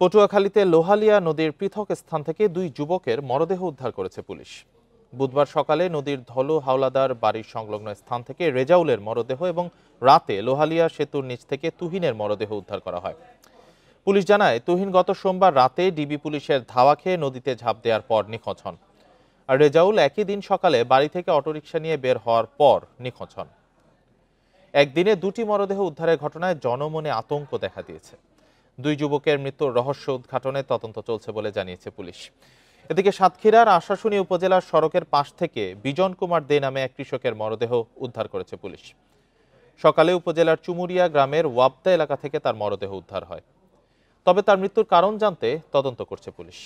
পটুয়াখালীতে লোহালিয়া নদীর পৃথক স্থান থেকে দুই যুবকের মরদেহ উদ্ধার করেছে পুলিশ। বুধবার সকালে নদীর ধলু হাওলাদার বাড়ির সংলগ্ন স্থান থেকে রেজাউলের মরদেহ এবং রাতে লোহালিয়া সেতুর নিচ থেকে তুহিনের মরদেহ উদ্ধার করা হয়। পুলিশ জানায়, তুহিন গত সোমবার রাতে ডিবি পুলিশের ধাওয়া খেয়ে নদীতে ঝাঁপ দেওয়ার পর নিখোঁজ হন। আর রেজাউল একই দিন সকালে বাড়ি থেকে অটোরিকশা নিয়ে বের হওয়ার পর নিখোঁজ হন। একদিনে দুটি মরদেহ উদ্ধারের ঘটনায় জনমনে আতঙ্ক দেখা দিয়েছে। দুই যুবকের মৃত্যুর রহস্য উদ্ঘাটনে তদন্ত চলছে বলে জানিয়েছে পুলিশ। এদিকে সাতক্ষীরার আশাশুনি উপজেলার সড়কের পাশ থেকে বিজন কুমার দে নামে এক কৃষকের মরদেহ উদ্ধার করেছে পুলিশ। সকালে উপজেলার চুমুরিয়া গ্রামের ওয়াবদা এলাকা থেকে তার মরদেহ উদ্ধার হয়। তবে তার মৃত্যুর কারণ জানতে তদন্ত করছে পুলিশ।